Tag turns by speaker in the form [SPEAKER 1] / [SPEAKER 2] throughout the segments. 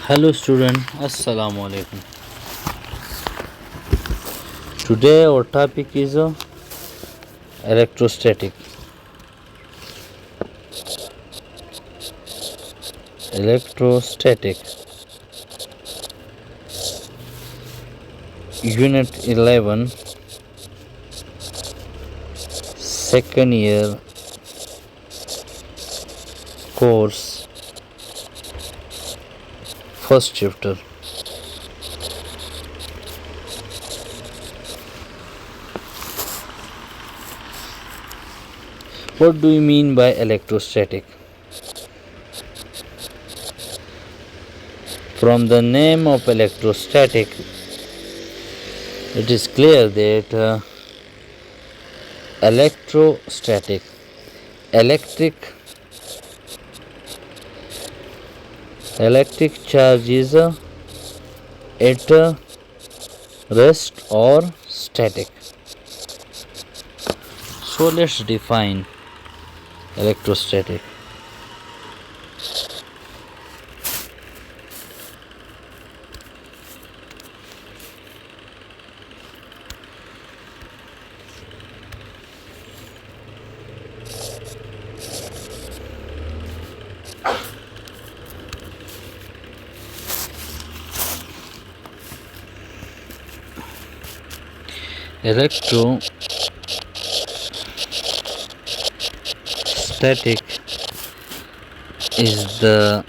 [SPEAKER 1] Hello student, Assalamu alaikum. Today our topic is electrostatic. Electrostatic. Unit 11, second year course, first chapter. What do you mean by electrostatic? From the name of electrostatic, it is clear that electrostatic, electric charge is at rest or static. So let's define electrostatic. Electrostatic is the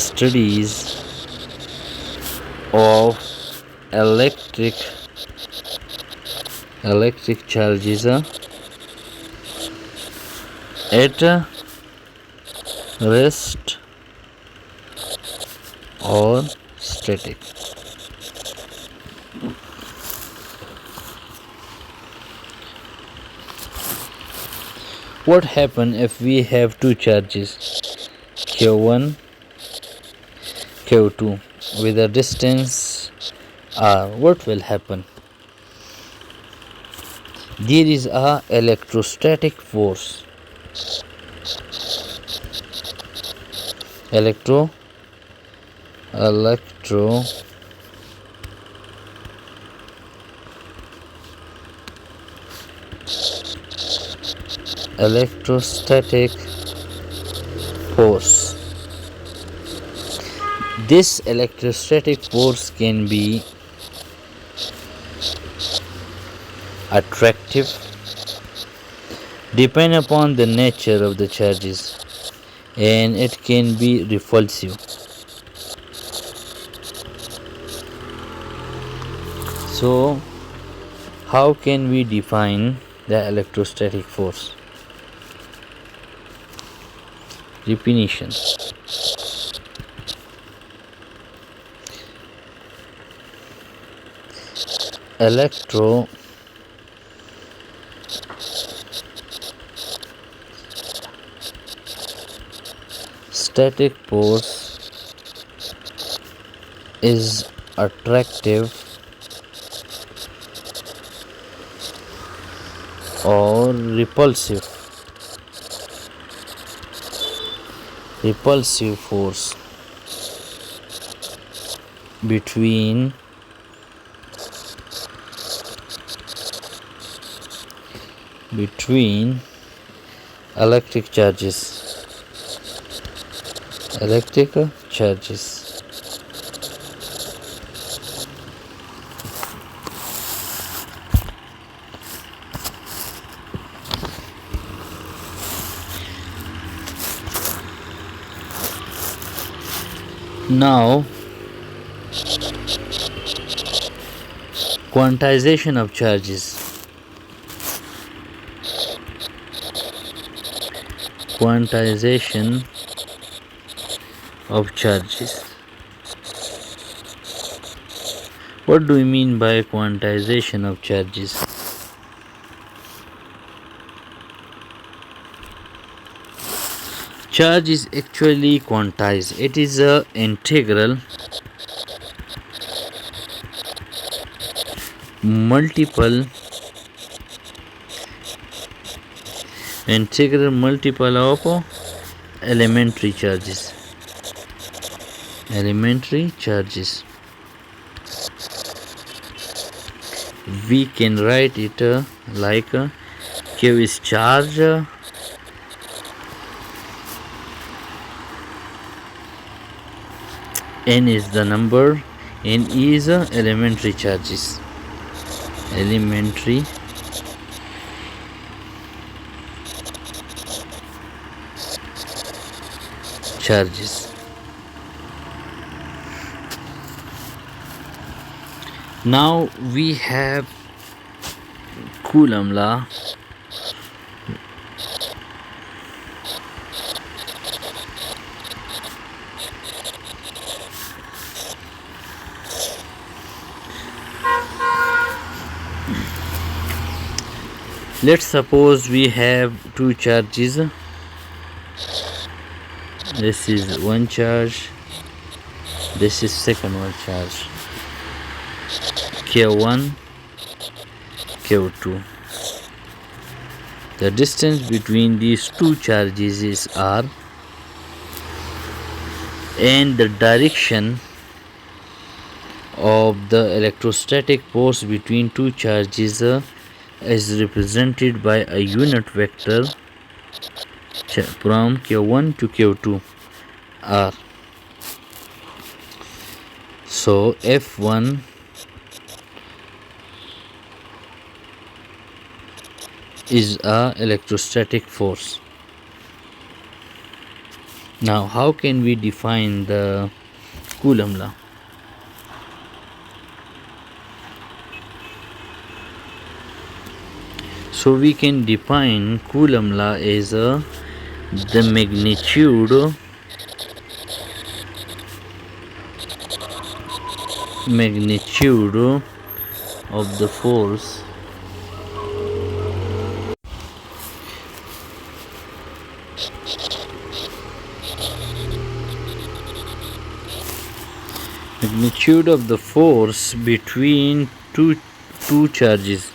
[SPEAKER 1] studies of electric charges at rest or static. What happens if we have two charges Q1, Q2 with a distance r? What will happen? There is a electrostatic force. Electrostatic force. This electrostatic force can be attractive, depend upon the nature of the charges, and it can be repulsive. So how can we define the electrostatic force? Definition. Electrostatic force is attractive or repulsive force between electric charges. Now, quantization of charges. What do you mean by quantization of charges? Charge is actually quantized. It is a integral multiple of elementary charges. elementary charges. We can write it like Q is charge, N is the number, N is elementary charges. Elementary charges. Now we have Coulomb law. Let's suppose we have two charges. This is one charge, this is second one charge, Q1, Q2. The distance between these two charges is R, and the direction of the electrostatic force between two charges is represented by a unit vector from Q1 to Q2 R. So F1 is a electrostatic force. Now how can we define the Coulomb law? So we can define Coulomb law as the magnitude of the force between two charges,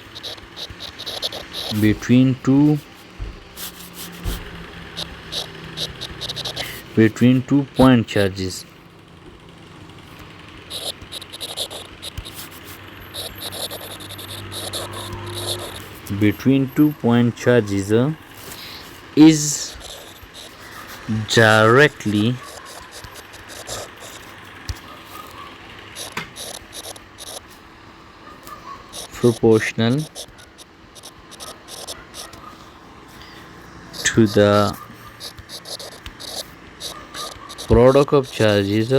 [SPEAKER 1] between two point charges. Between 2-point charges is directly proportional to the product of charges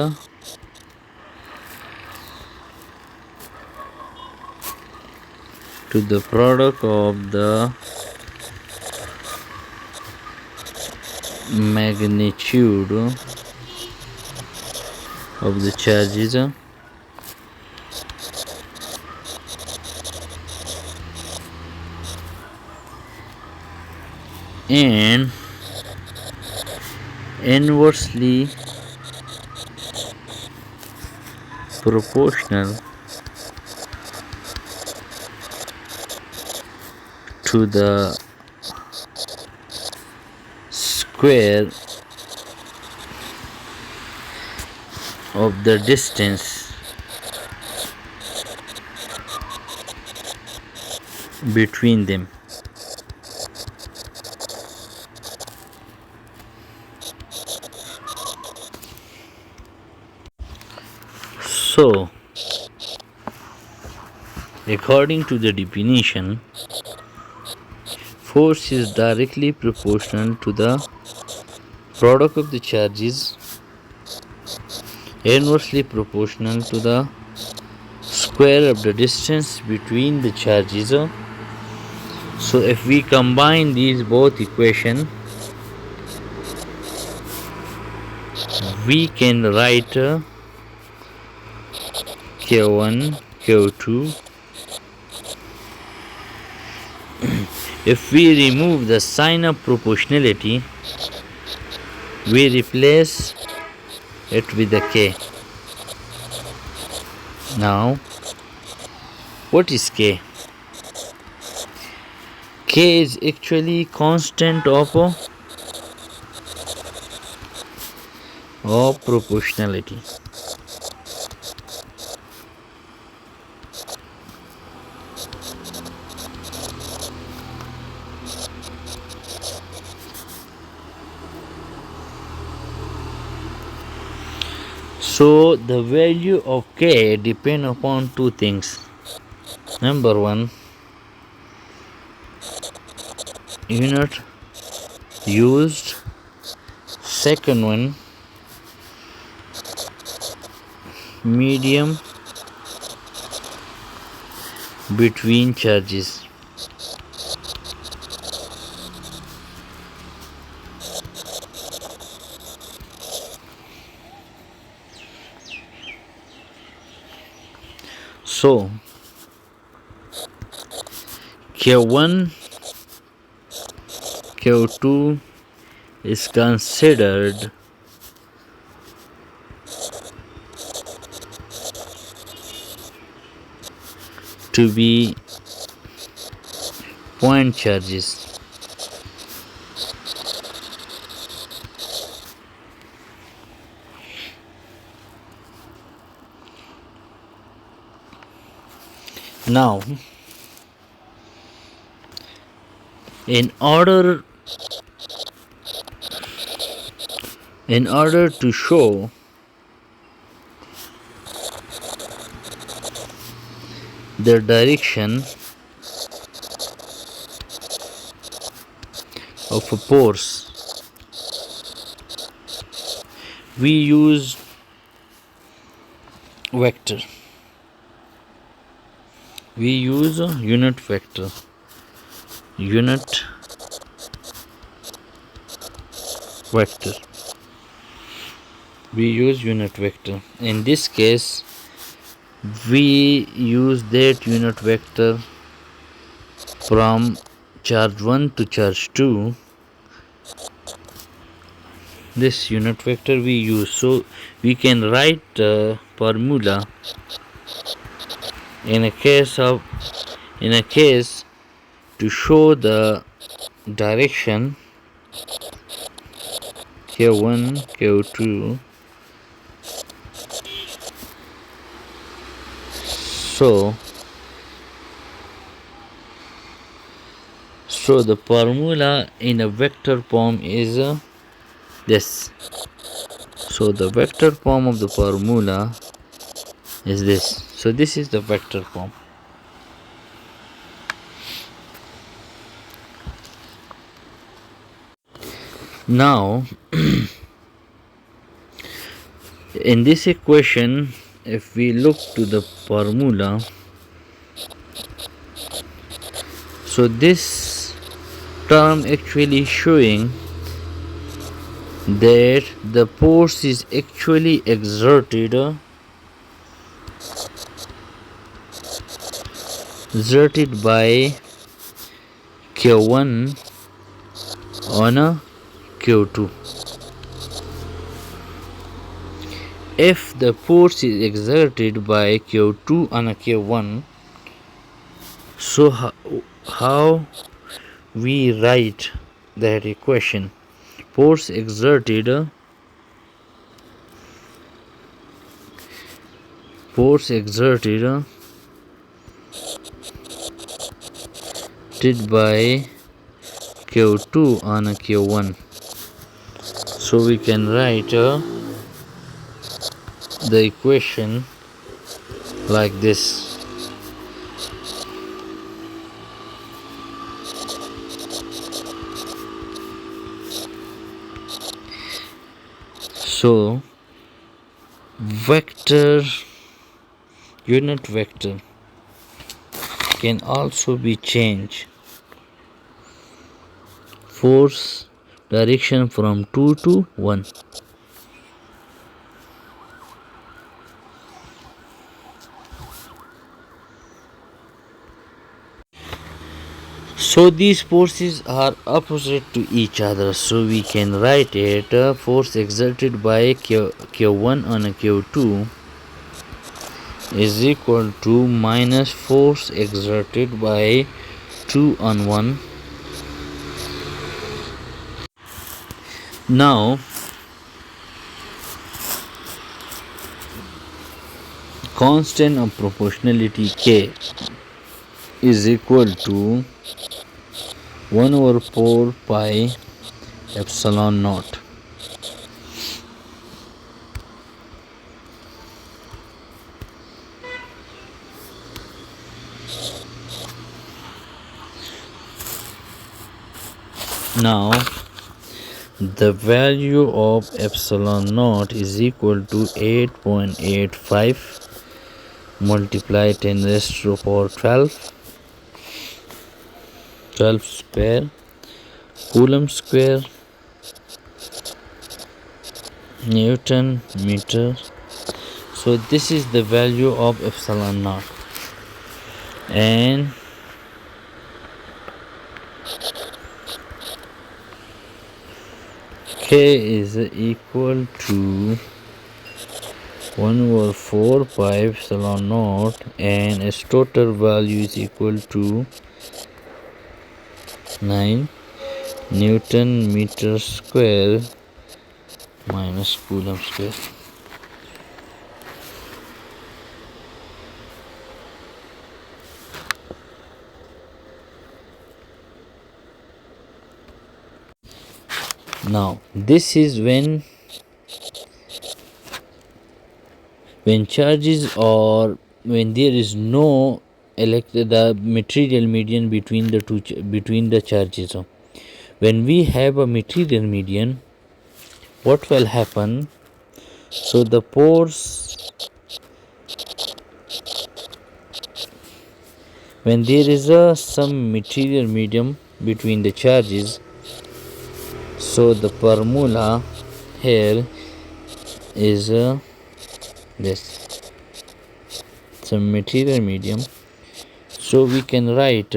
[SPEAKER 1] to the product of the magnitude of the charges and inversely proportional to the square of the distance between them. So, according to the definition, force is directly proportional to the product of the charges, inversely proportional to the square of the distance between the charges. So if we combine these both equations, we can write Q1, Q2. If we remove the sign of proportionality, we replace it with a K. Now, what is K? K is actually constant of proportionality. So the value of K depend upon two things. Number one, unit used. Second one, medium between charges. So Q1, Q2 is considered to be point charges. Now, in order to show the direction of a force, we use vector. We use a unit vector. Unit vector. We use unit vector. In this case, we use that unit vector from charge 1 to charge 2. This unit vector we use, so we can write the formula in a case to show the direction Q1, Q2. So the formula in a vector form is this. So the vector form of the formula is this. So this is the vector form. Now in this equation, if we look to the formula, so this term actually showing that the force is actually exerted by Q1 on a Q2. If the force is exerted by Q2 on a Q1, so how we write that equation? Force exerted by Q2 on a Q1. So we can write the equation like this. So unit vector can also be changed. Force direction from 2 to 1. So these forces are opposite to each other. So we can write it force exerted by Q1 on a Q2 is equal to minus force exerted by 2 on 1. Now constant of proportionality K is equal to 1 over 4 pi epsilon naught. Now the value of epsilon naught is equal to 8.85 multiplied 10 raised to the power 12 square coulomb square Newton meter. So this is the value of epsilon naught, and K is equal to 1 over 4 pi epsilon naught, and its total value is equal to 9 Newton meter square minus coulomb square. Now this is when charges, or when there is no the material median between the charges. When we have a material median, what will happen? So the pores, when there is some material medium between the charges, so the formula here is this, some material medium. So we can write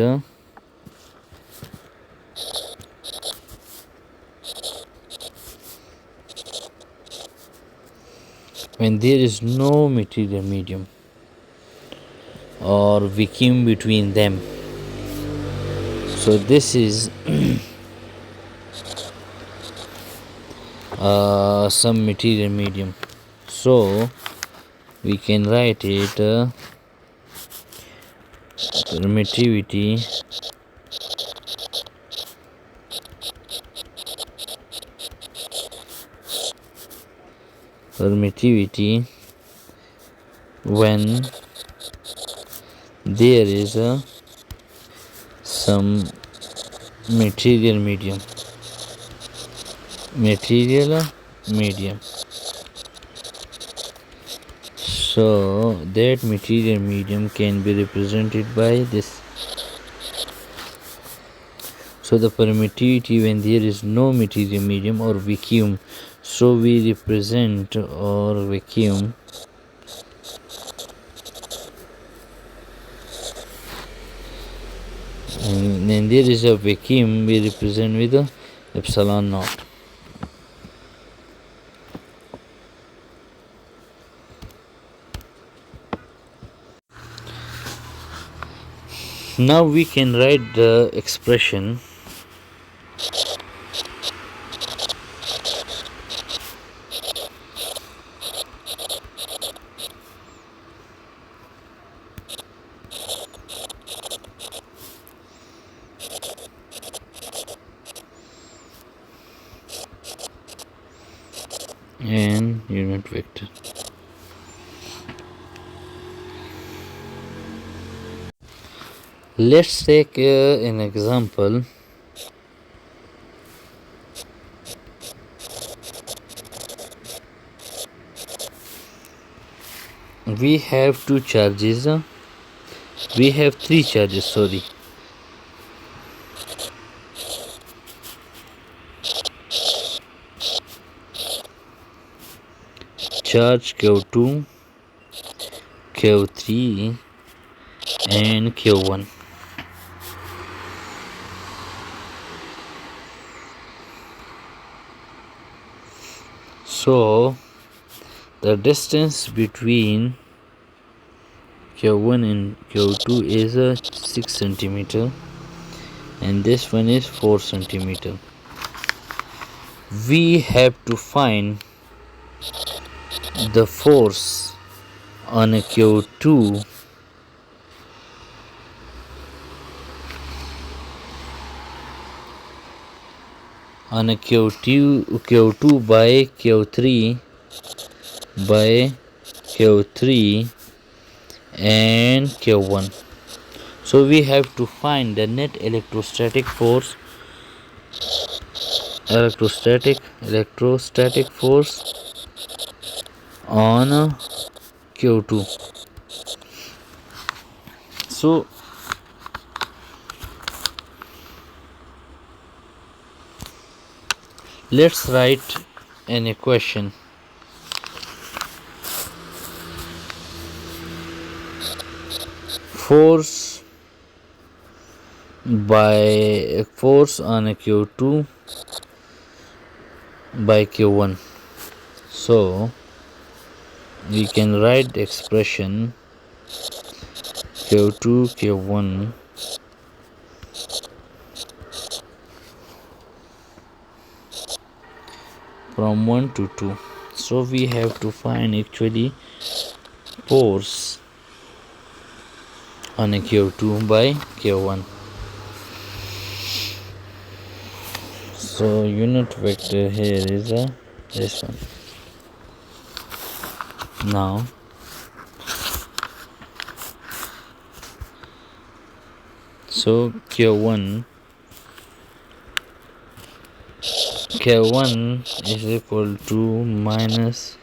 [SPEAKER 1] when there is no material medium or vacuum between them. So this is some material medium. So we can write it permittivity when there is some material medium. So that material medium can be represented by this. So the permittivity when there is no material medium or vacuum, so we represent or vacuum and then there is a vacuum, we represent with epsilon naught. Now we can write the expression and unit vector. Let's take an example. We have two charges. We have three charges, sorry. Charge Q2, Q3 and Q1. So the distance between Q1 and Q2 is 6 centimeter, and this one is 4 centimeter. We have to find the force on a Q2 Q2 by Q3 and Q1. So we have to find the net electrostatic force electrostatic force on Q2. So let's write an equation. Force on a Q2 by Q1. So we can write the expression Q2 Q1 from 1 to 2. So we have to find actually force on a Q2 by Q1. So unit vector here is this one. Now so Q1 is equal to minus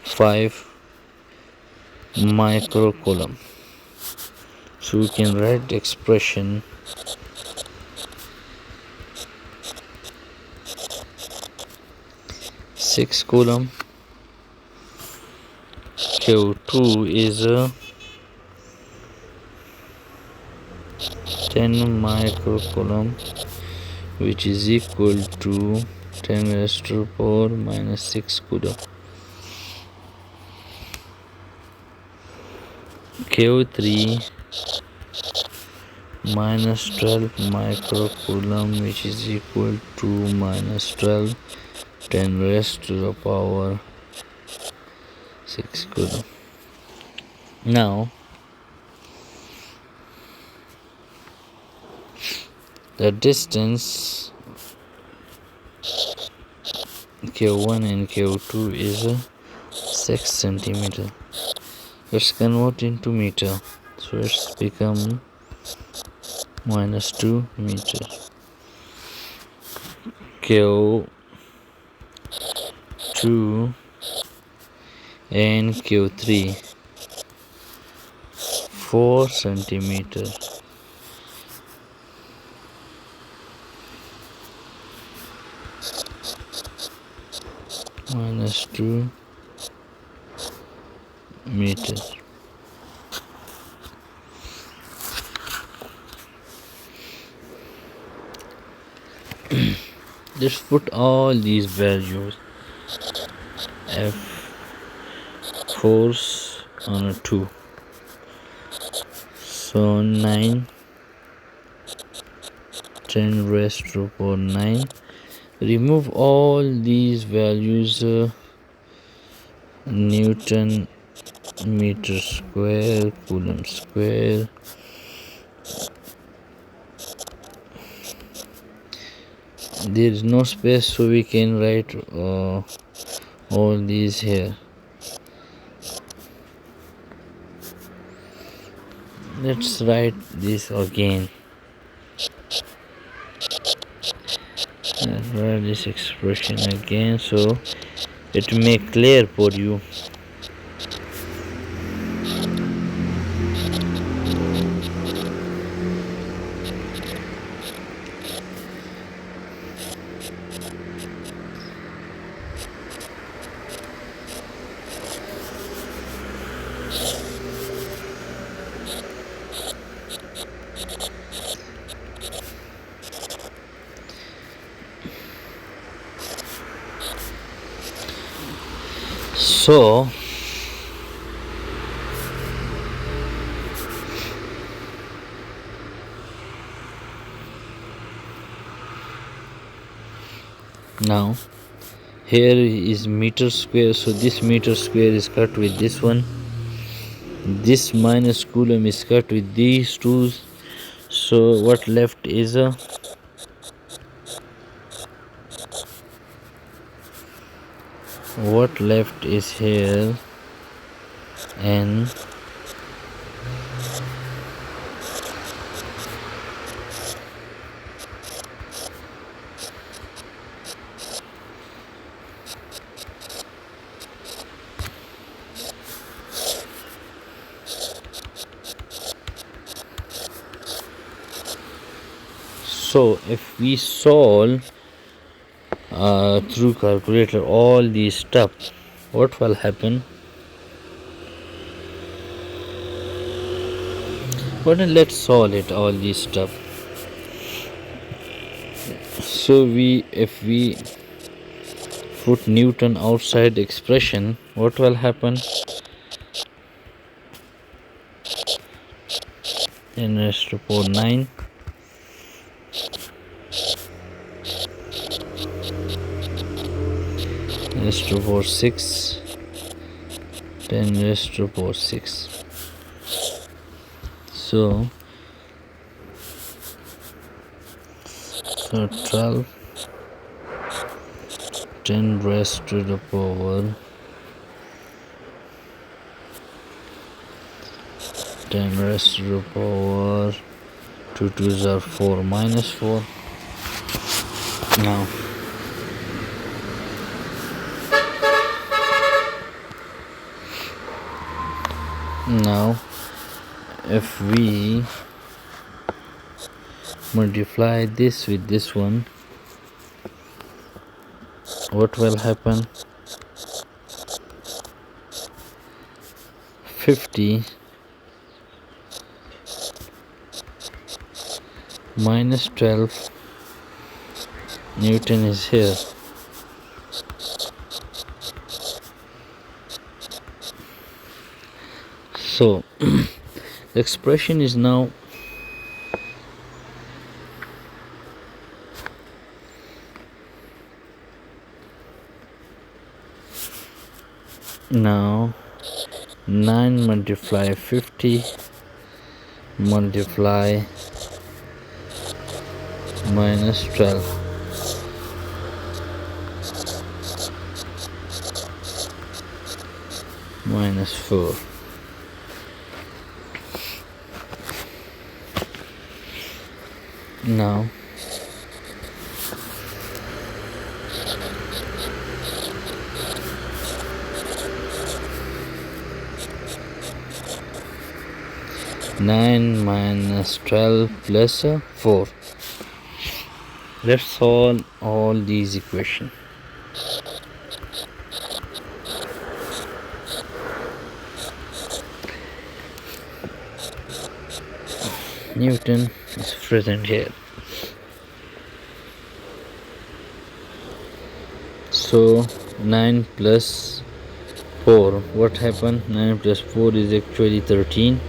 [SPEAKER 1] 5 microcoulomb. So we can write the expression six coulomb Q2 is 10 microcoulomb, which is equal to 10 raised to power minus 6 coulomb. Q3 minus 12 microcoulomb, which is equal to minus 12 10 raised to the power 6 coulomb. Now the distance Q1 and Q2 is 6 centimeter. Let's convert into meter. So it's become minus 2 meter. Q2 and Q3 4 centimeter. Minus 2 meters. Let's put all these values. F force on a 2. So 9 10 raised to power 9. Remove all these values. Newton meter square, coulomb square. There is no space, so we can write all these here. Let's write this again. Let's write this expression again so it may clear for you. So now here is meter square, so this meter square is cut with this one. This minus coulomb is cut with these two. So what left is here N So if we solve through calculator all these stuff, what will happen? But let's solve it all these stuff. So if we put Newton outside expression, what will happen? 10 raised to power 9 raised to power 6, 10 raised to power 6. So 12, 10 raised to the power 10 raised to the power 2 2s are 4 minus 4. Now if we multiply this with this one, what will happen? 50 minus 12 Newton is here. So the expression is now now 9 multiply 50 multiply minus 12 minus 4. Now nine minus 12 plus 4. Let's solve all these equations. Newton is present here. So 9 plus 4, what happened? 9 plus 4 is actually 13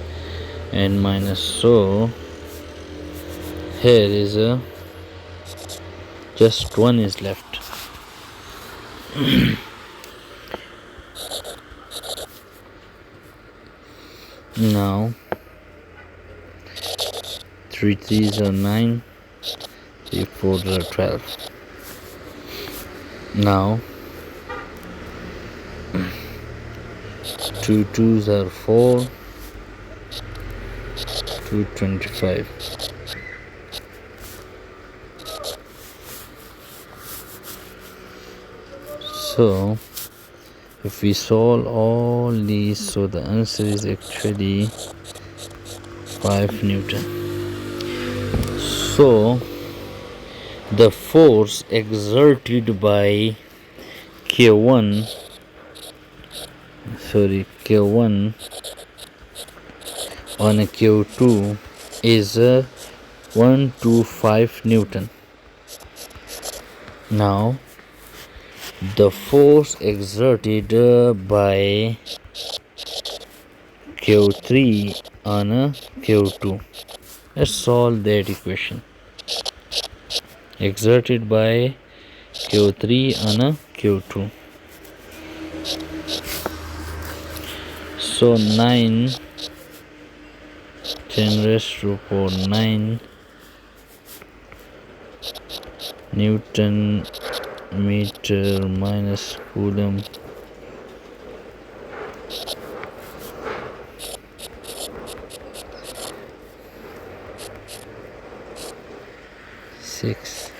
[SPEAKER 1] and minus, so here is just 1 is left. Now 3 3s are 9, 3 4s are 12. Now 2 2s are 4, 2 25. So if we solve all these, so the answer is actually 5 Newton. So the force exerted by K1 on a Q2 is 125 Newton. Now the force exerted by Q3 on a Q2. Let's solve that equation. Exerted by Q3 on a Q2. So 9 10 raised to power 9 Newton meter minus Coulomb. Six.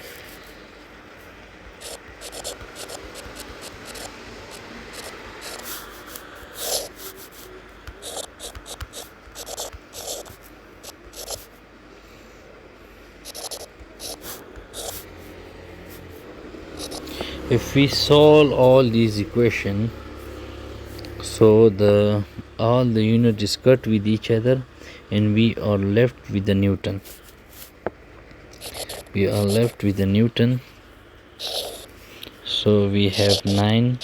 [SPEAKER 1] If we solve all these equations, so all the units is cut with each other, and we are left with the Newton. So we have 9,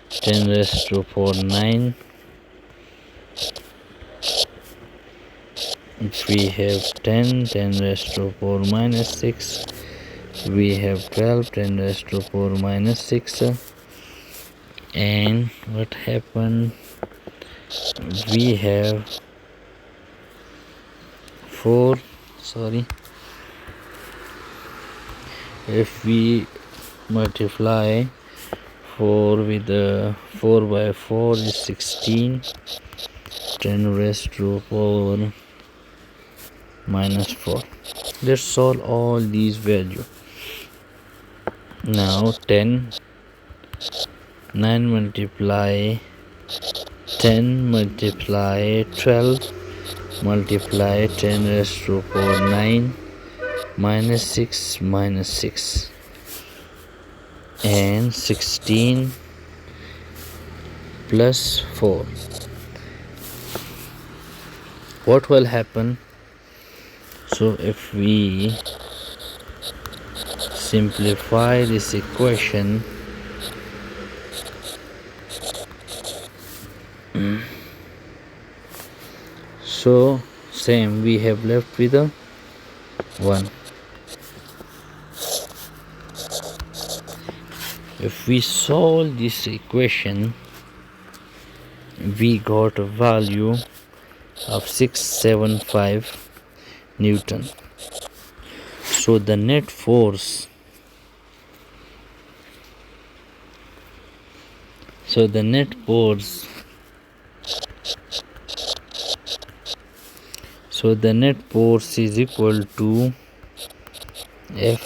[SPEAKER 1] 10 raised to 4, 9. If we have 10, 10 raised to 4 minus 6. We have 12, 10 raised to 4 minus 6. And what happened? We have 4. If we multiply 4 with 4 by 4 is 16. 10 raised to 4 minus 4. Let's solve all these values. Now 10, 9 multiply 10 multiply 12 multiply 10 raised to 4 9 minus 6 and 16 plus 4. What will happen? So if we simplify this equation, so same, we have left with a 1. If we solve this equation, we got a value of 675 Newton. So the net force, is equal to F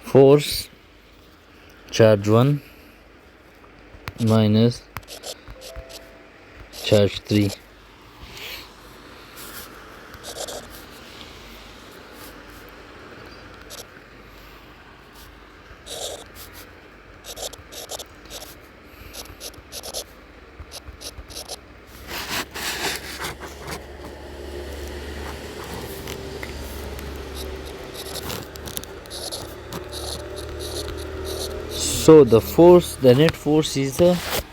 [SPEAKER 1] force charge 1 minus charge 3. So the net force is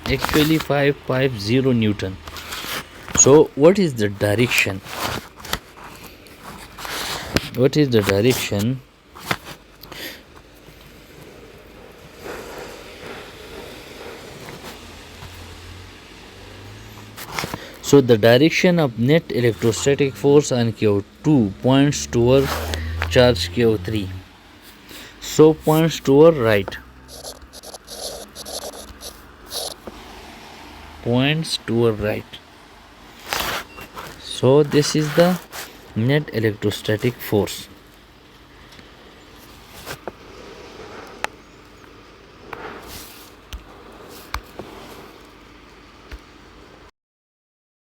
[SPEAKER 1] actually 550 Newton. So what is the direction? So the direction of net electrostatic force on Q2 points toward charge Q3. So points toward right. So this is the net electrostatic force.